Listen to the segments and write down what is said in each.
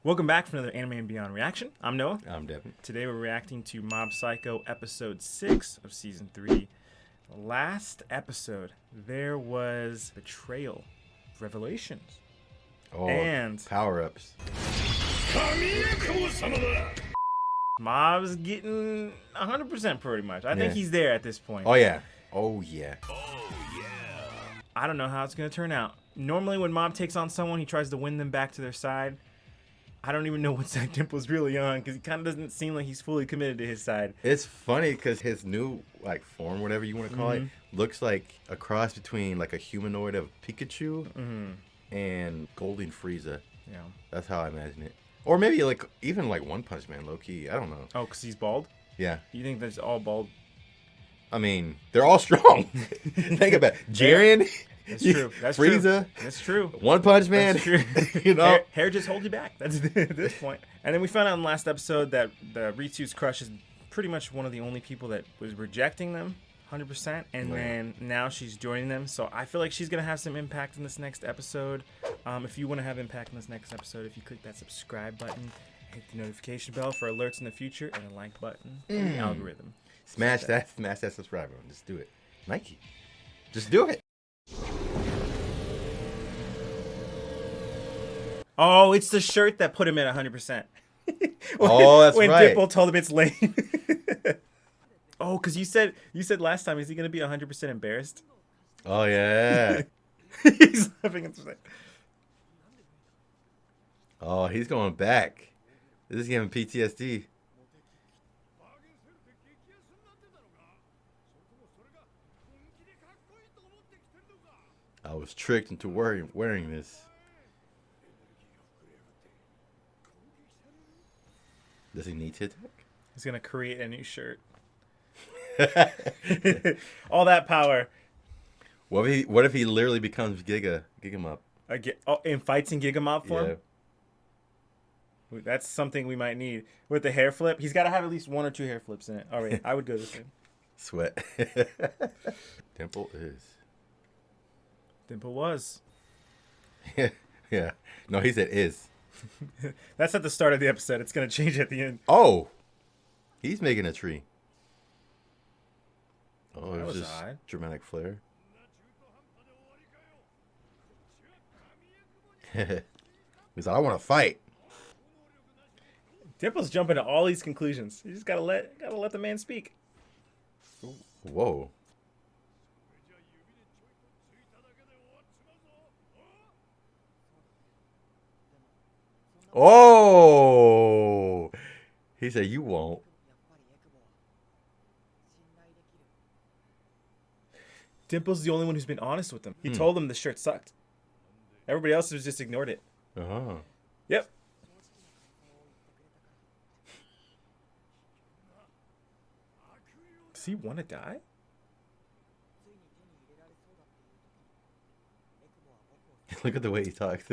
Welcome back for another Anime and Beyond reaction. I'm Noah. I'm Devin. Today we're reacting to Mob Psycho episode 6 of season 3. Last episode, there was betrayal, revelations, Oh, and power-ups. Mob's getting 100% pretty much. I think he's there at this point. Oh, yeah. Oh, yeah. I don't know how it's going to turn out. Normally when Mob takes on someone, he tries to win them back to their side. I don't even know what side Dimple's really on because he kind of doesn't seem like he's fully committed to his side. It's funny because his new form, whatever you want to call it, looks like a cross between like a humanoid of Pikachu and Golden Frieza. Yeah, that's how I imagine it. Or maybe like even like One Punch Man, low key. I don't know. Oh, because he's bald? Yeah. You think that's all bald? I mean, they're all strong. Think about it. Jiren. That's true. That's Frieza. True. That's true. One Punch Man. That's true. You know, hair just holds you back. That's at this point. And then we found out in the last episode that the Ritsu's crush is pretty much one of the only people that was rejecting them, 100%. And then now she's joining them. So I feel like she's gonna have some impact in this next episode. If you want to have impact in this next episode, if you click that subscribe button, hit the notification bell for alerts in the future, and a like button, and the algorithm. Smash that subscribe button. Just do it. Nike. Just do it. Oh, it's the shirt that put him at 100%. Oh, that's when right. When Dimple told him it's lame. Oh, because you said last time, is he going to be 100% embarrassed? Oh, yeah. He's laughing at the Oh, he's going back. This is giving PTSD. I was tricked into wearing this. Does he need to attack? He's going to create a new shirt. All that power. What if he literally becomes Gigamop? And fights in Gigamop form? Yeah. That's something we might need. With the hair flip, he's got to have at least 1 or 2 hair flips in it. All right, I would go this way. Sweat. Dimple is. Dimple was. Yeah. No, he said is. That's at the start of the episode. It's going to change at the end. Oh. He's making a tree. Oh, it was just odd. Dramatic flair. He's like, I want to fight. Dimple's jumping to all these conclusions. You just gotta let the man speak. Whoa. Oh. He said you won't. Dimple's the only one who's been honest with him. He told him the shirt sucked. Everybody else has just ignored it. Uh-huh. Yep. Does he want to die? Look at the way he talks.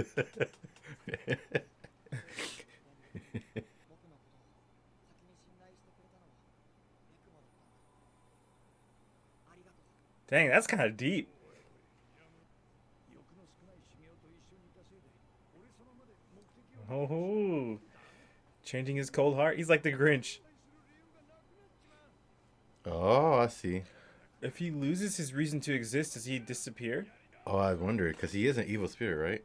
Dang, that's kind of deep. Oh, changing his cold heart. He's like the Grinch. Oh, I see. If he loses his reason to exist, does he disappear? Oh, I wonder, because he is an evil spirit, right?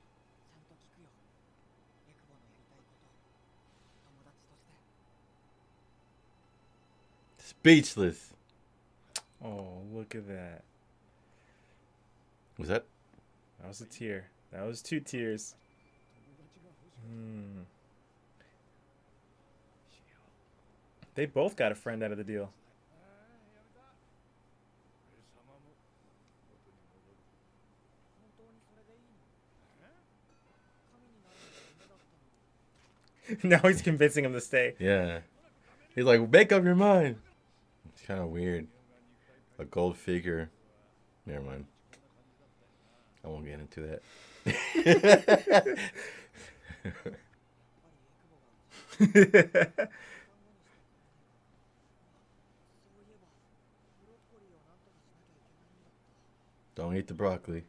Speechless. Oh, look at that. Was that? That was a tear. That was 2 tears. They both got a friend out of the deal. Now he's convincing him to stay. Yeah. He's like, make up your mind. It's kind of weird. A gold figure. Never mind. I won't get into that. Don't eat the broccoli.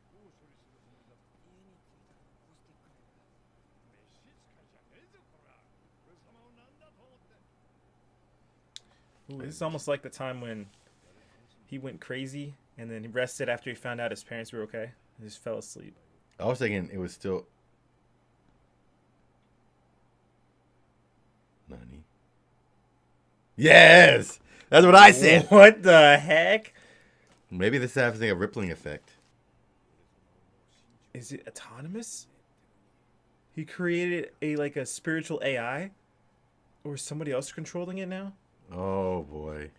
Ooh, this is almost like the time when he went crazy and then he rested after he found out his parents were okay. He just fell asleep. I was thinking it was still. Nani? Yes! That's what I said! What the heck? Maybe this is having a rippling effect. Is it autonomous? He created a spiritual AI? Or is somebody else controlling it now? Oh boy.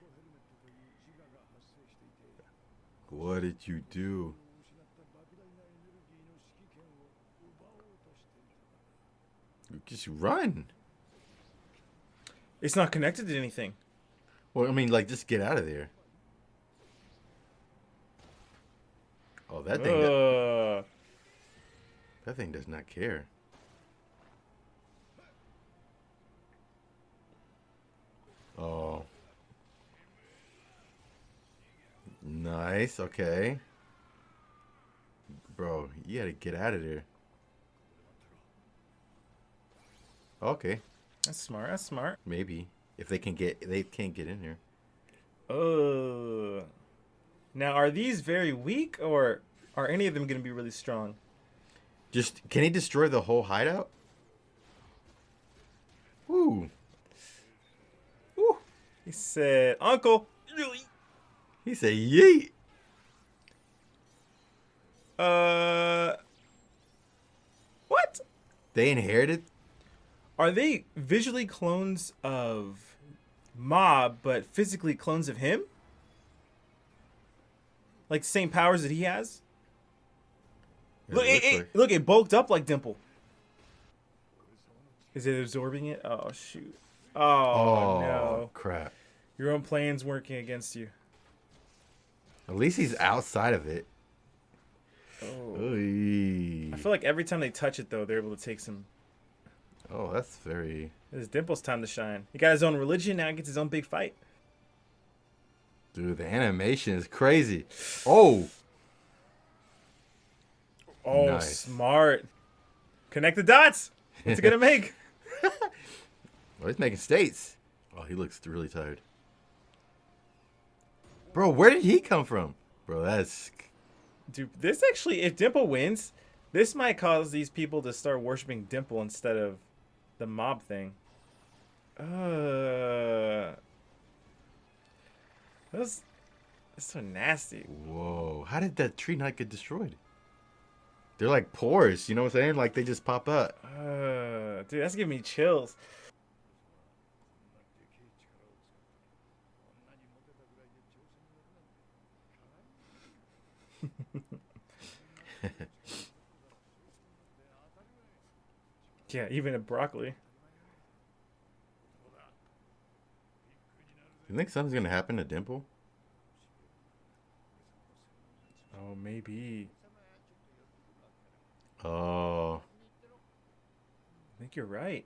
What did you do? Just run. It's not connected to anything. Well, I mean, like, just get out of there. Oh, that thing. That thing does not care. Oh. Nice. Okay. Bro, you gotta get out of there. Okay. That's smart. That's smart. Maybe. If they can't get in here. Now, are these very weak, or are any of them going to be really strong? Just, can he destroy the whole hideout? Ooh. Ooh. He said, Uncle. He said, yeet. What? They inherited? Are they visually clones of Mob, but physically clones of him? Like the same powers that he has? Look, it bulked up like Dimple. Is it absorbing it? Oh, shoot. Oh, no. Crap. Your own plan's working against you. At least he's outside of it. Oh. Oy. I feel like every time they touch it, though, they're able to take some. Oh, that's very... It's Dimple's time to shine. He got his own religion, now he gets his own big fight. Dude, the animation is crazy. Oh! Oh, nice. Smart. Connect the dots. What's it going to make? Well, he's making states. Oh, he looks really tired. Bro, where did he come from? Bro, that's... Dude, this actually, if Dimple wins, this might cause these people to start worshiping Dimple instead of the mob thing. That's so nasty. Whoa. How did that tree not get destroyed? They're like pores, you know what I'm saying? Like they just pop up. Dude, that's giving me chills. Yeah, even a broccoli. You think something's gonna happen to Dimple? Oh, maybe. Oh. I think you're right.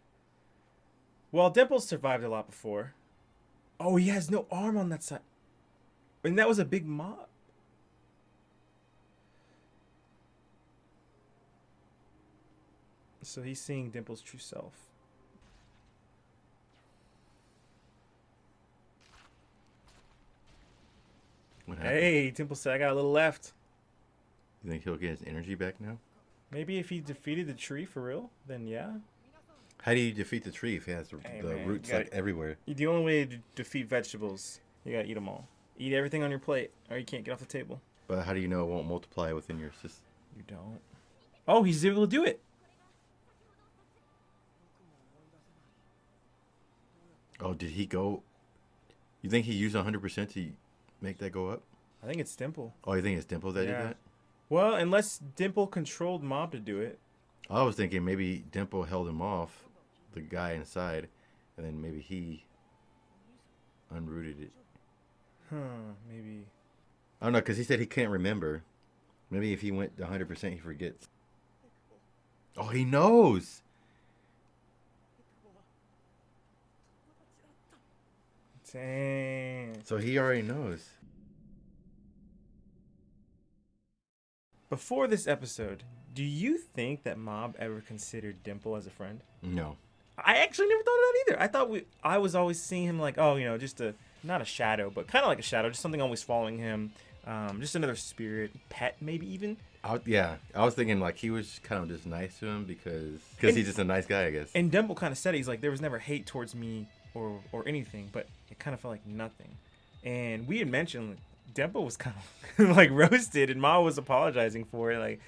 Well, Dimple's survived a lot before. Oh, he has no arm on that side. And that was a big mob. So he's seeing Dimple's true self. What happened? Hey, Dimple said I got a little left. You think he'll get his energy back now? Maybe if he defeated the tree for real, then yeah. How do you defeat the tree if it has the roots like everywhere? The only way to defeat vegetables, you gotta eat them all. Eat everything on your plate, or you can't get off the table. But how do you know it won't multiply within your system? You don't. Oh, he's able to do it. Oh, did he go? You think he used 100% to make that go up? I think it's Dimple. Oh, you think it's Dimple that did that? Well, unless Dimple controlled Mob to do it. I was thinking maybe Dimple held him off, the guy inside, and then maybe he unrooted it. Maybe. I don't know, because he said he can't remember. Maybe if he went 100%, he forgets. Oh, he knows. Dang. So he already knows. Before this episode, do you think that Mob ever considered Dimple as a friend? No. I actually never thought of that either. I thought I was always seeing him like, oh, just a not a shadow, but kind of like a shadow, just something always following him. Just another spirit, pet, maybe even. I was thinking like he was kind of just nice to him because he's just a nice guy, I guess. And Dimple kind of said, he's like, there was never hate towards me or anything, but it kind of felt like nothing. And we had mentioned like, Dimple was kind of like roasted, and Ma was apologizing for it. Like,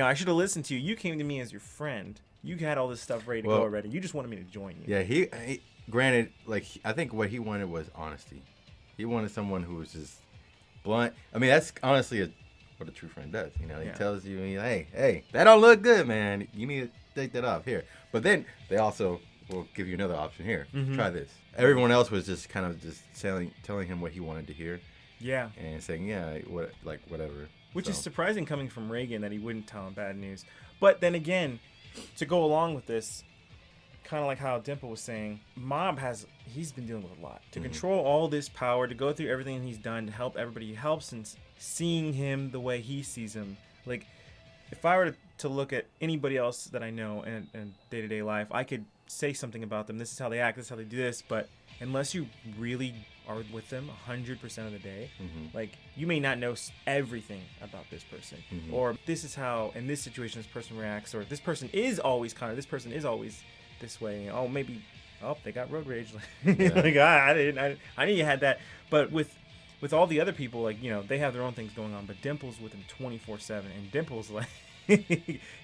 I should have listened to you. You came to me as your friend. You had all this stuff ready to go already. You just wanted me to join you. Yeah, he granted, like, I think what he wanted was honesty. He wanted someone who was just blunt. I mean, that's honestly what a true friend does. He tells you, hey, that don't look good, man. You need to take that off here. But then they also will give you another option here. Mm-hmm. Try this. Everyone else was just kind of just telling him what he wanted to hear. Yeah. And saying, whatever. Which is surprising coming from Reagan that he wouldn't tell him bad news. But then again, to go along with this, kind of like how Dimple was saying, Mob he's been dealing with a lot. To control all this power, to go through everything he's done, to help everybody he helps, and seeing him the way he sees him. Like, if I were to look at anybody else that I know in day-to-day life, I could say something about them. This is how they act, this is how they do this. But unless you really are with them 100% of the day, like, you may not know everything about this person, or this is how in this situation this person reacts, or this person is always kind of, this person is always this way. They got road rage. Like, I knew you had that. But with all the other people, like, they have their own things going on, but Dimple's with him 24/7, and Dimple's like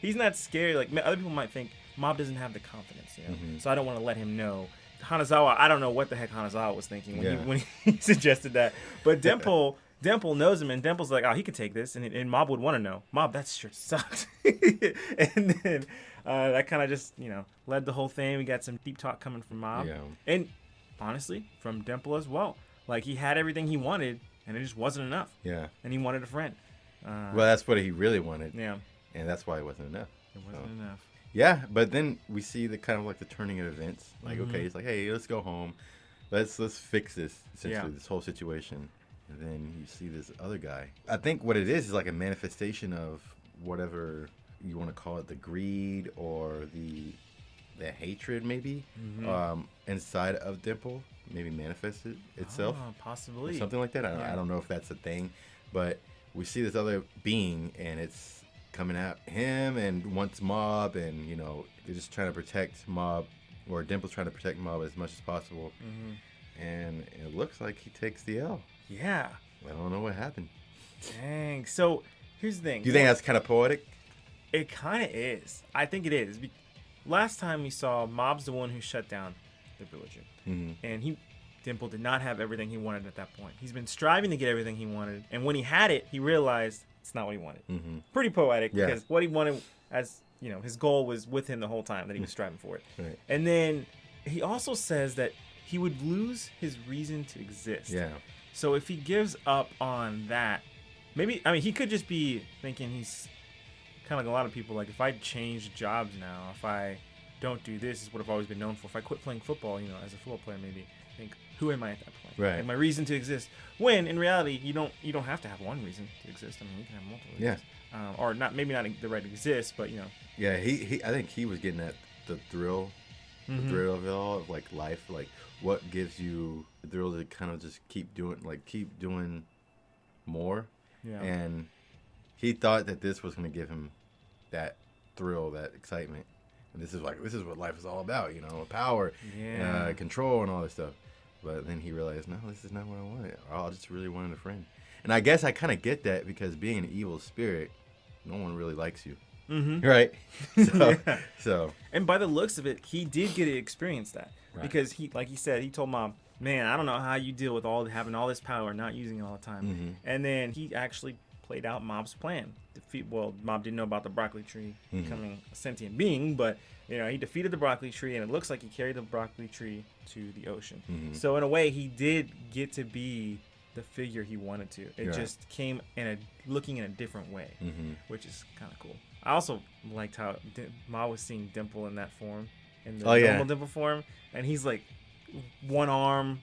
he's not scared. Like, other people might think Mob doesn't have the confidence, so I don't want to let him know. Hanazawa, I don't know what the heck Hanazawa was thinking when he suggested that. But Dimple knows him, and Dimple's like, oh, he could take this. And Mob would want to know. Mob, that sure sucked. And then that kind of just, led the whole thing. We got some deep talk coming from Mob. Yeah. And honestly, from Dimple as well. Like, he had everything he wanted, and it just wasn't enough. Yeah. And he wanted a friend. Well, that's what he really wanted. Yeah. And that's why it wasn't enough. It wasn't enough. Yeah, but then we see the kind of like the turning of events. Like, okay, it's like, hey, let's go home. Let's fix this, essentially, this whole situation. And then you see this other guy. I think what it is like a manifestation of whatever you want to call it, the greed or the hatred, maybe, inside of Dimple. Maybe manifested itself. Possibly. Or something like that. I don't know if that's a thing. But we see this other being, and it's coming at him and wants Mob, and they're just trying to protect Mob, or Dimple's trying to protect Mob as much as possible, and it looks like he takes the L. Yeah. I don't know what happened. Dang. So here's the thing. Do you think that's kind of poetic? It kind of is. I think it is. Last time we saw, Mob's the one who shut down the religion, and Dimple did not have everything he wanted at that point. He's been striving to get everything he wanted, and when he had it, he realized it's not what he wanted. Pretty poetic, because what he wanted, as his goal was with him the whole time that he was striving for it. Right. And then he also says that he would lose his reason to exist. Yeah. So if he gives up on that, he could just be thinking he's kind of like a lot of people, like, if I change jobs now, if I don't do this, is what I've always been known for. If I quit playing football, as a football player, maybe think, who am I at that point? Right. Like, my reason to exist. When in reality, you don't have to have one reason to exist. I mean, you can have multiple reasons. Yeah. Or not the right exist, but Yeah, I think he was getting at the thrill, the thrill of it all, of like life, like what gives you the thrill to kind of just keep doing more. Yeah. And he thought that this was going to give him that thrill, that excitement. And this is what life is all about, power, control, and all this stuff. But then he realized, no, this is not what I wanted. I just really wanted a friend. And I guess I kind of get that, because being an evil spirit, no one really likes you. Right? So. And by the looks of it, he did get to experience that. Right. Because like he said, he told Mom, man, I don't know how you deal with having all this power, not using it all the time. And then he actually played out Mob's plan. Mob didn't know about the broccoli tree becoming a sentient being, but he defeated the broccoli tree, and it looks like he carried the broccoli tree to the ocean. So in a way, he did get to be the figure he wanted to. It just came looking in a different way, which is kind of cool. I also liked how Ma was seeing Dimple in that form, in the normal Dimple form, and he's like one arm,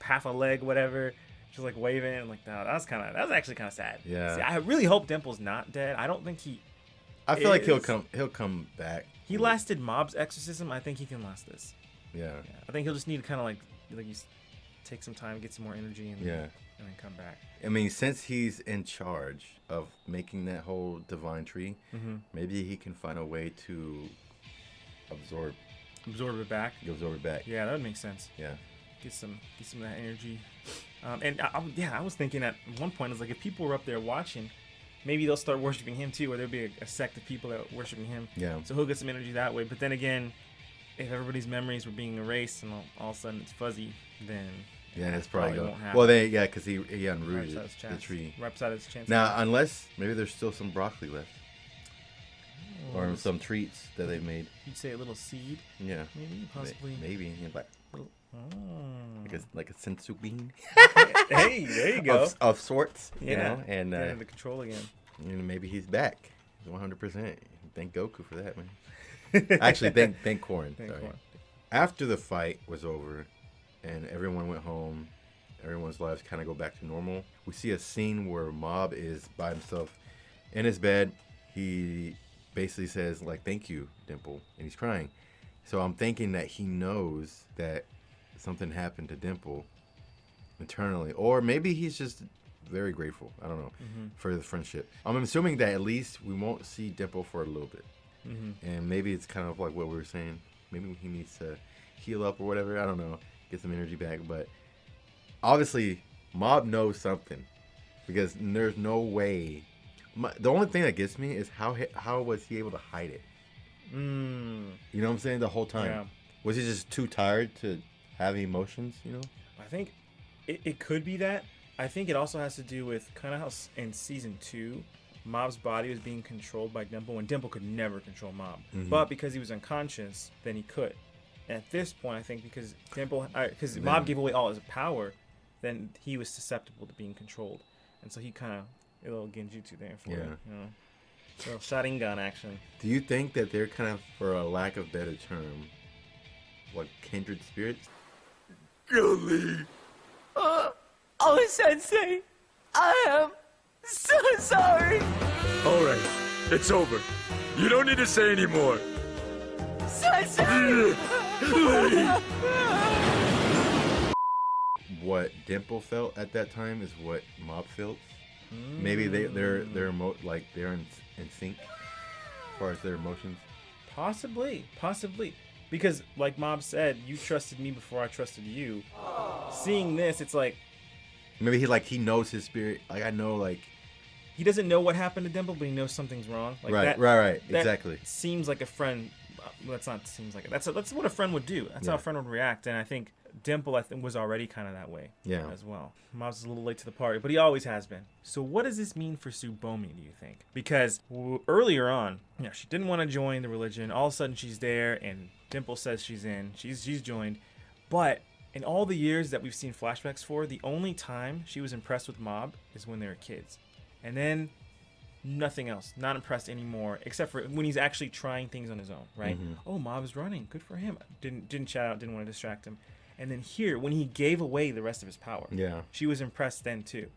half a leg, whatever, just like waving, and like that was actually kind of sad. Yeah. See, I really hope Dimple's not dead. I don't think he. I feel like he'll come back. He lasted Mob's exorcism. I think he can last this. Yeah. I think he'll just need to kind of like take some time, get some more energy, and then come back. I mean, since he's in charge of making that whole divine tree, maybe he can find a way to absorb it back. Yeah, that would make sense. Yeah. Get some of that energy. And I was thinking at one point, it's like if people were up there watching, maybe they'll start worshiping him too, or there'll be a sect of people that are worshiping him. Yeah. So he'll get some energy that way. But then again, if everybody's memories were being erased and all of a sudden it's fuzzy, then it's probably won't happen. Well, because he unrooted the tree. Wipes out his chance. Now, unless maybe there's still some broccoli left. Or some treats that they've made. You'd say a little seed? Yeah. Maybe, possibly. Maybe. Like a sensu bean. Hey, there you go. Of sorts. Yeah. You know? And get under control again. Maybe he's back. 100%. Thank Goku for that, man. Actually, thank Korin. Sorry. After the fight was over and everyone went home, everyone's lives kind of go back to normal, we see a scene where Mob is by himself in his bed. He basically says, like, thank you, Dimple, and he's crying. So I'm thinking that he knows that something happened to Dimple internally, or maybe he's just very grateful, I don't know, for the friendship. I'm assuming that at least we won't see Dimple for a little bit. And maybe it's kind of like what we were saying, maybe he needs to heal up or whatever, I don't know, get some energy back. But obviously Mob knows something, because there's no way. The only thing that gets me is how was he able to hide it? You know what I'm saying? The whole time. Yeah. Was he just too tired to have emotions, you know? I think it could be that. I think it also has to do with kind of how in season 2, Mob's body was being controlled by Dimple when Dimple could never control Mob. But because he was unconscious, then he could. And at this point, I think because Mob gave away all his power, then he was susceptible to being controlled. And so he kind of, a little genjutsu there for it, you know? A little Sharingan action. Do you think that they're kind of, for a lack of better term, like kindred spirits? Klamii. Oh, Sensei, I am so sorry. All right, it's over. You don't need to say any more. Sensei! What Dimple felt at that time is what Mob felt. Maybe they're in sync as far as their emotions. Possibly. Because like Mob said, you trusted me before I trusted you. Seeing this, it's like maybe he knows his spirit. Like, I know, like, he doesn't know what happened to Dimple, but he knows something's wrong. Like right. That Exactly. Seems like a friend. That's not seems like it. That's what a friend would do. That's how a friend would react. And I think Dimple, was already kind of that way. As well. Mob's a little late to the party, but he always has been. So what does this mean for Tsubomi, do you think? Because earlier on, she didn't want to join the religion. All of a sudden, she's there, and Dimple says she's in. She's joined. But in all the years that we've seen flashbacks for, the only time she was impressed with Mob is when they were kids. And then nothing else. Not impressed anymore, except for when he's actually trying things on his own, right? Oh, Mob is running. Good for him. Didn't shout out, didn't want to distract him. And then here, when he gave away the rest of his power, she was impressed then too.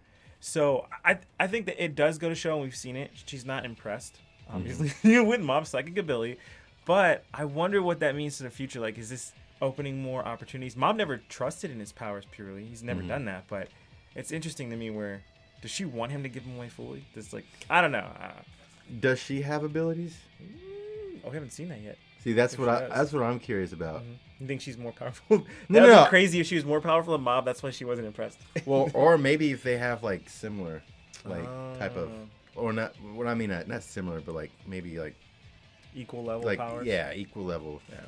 So I think that it does go to show, and we've seen it, she's not impressed, obviously, with Mob's psychic ability. But I wonder what that means to the future. Like, is this opening more opportunities? Mob never trusted in his powers purely. He's never done that. But it's interesting to me where, does she want him to give him away fully? I don't know. Does she have abilities? Oh, we haven't seen that yet. See, that's what I'm curious about. You think she's more powerful? No. That'd be crazy if she was more powerful than Mob. That's why she wasn't impressed. Well, or maybe if they have like similar, type of, or not. What I mean, not similar, but like maybe like equal level powers. Yeah, equal level. Yeah.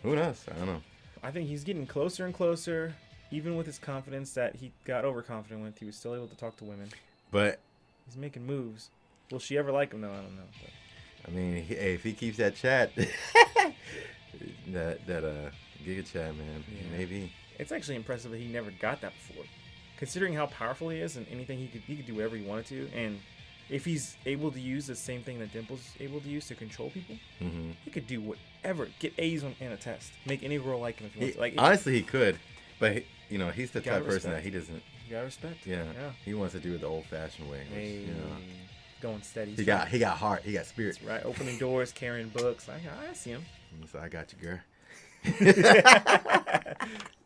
Who knows? I don't know. I think he's getting closer and closer. Even with his confidence that he got overconfident with, he was still able to talk to women. But he's making moves. Will she ever like him though? I don't know. But. I mean, if he keeps that chat, that Giga chat, man, maybe. It's actually impressive that he never got that before, considering how powerful he is and anything he could do whatever he wanted to. And if he's able to use the same thing that Dimple's able to use to control people, he could do whatever. Get A's in a test. Make any girl like him if he wants. Like honestly, he could, but he's the type of person that he doesn't. You gotta respect. Yeah. He wants to do it the old-fashioned way. Which, going steady. He got heart. He got spirit. That's right. Opening doors, carrying books. I see him. So I got you, girl.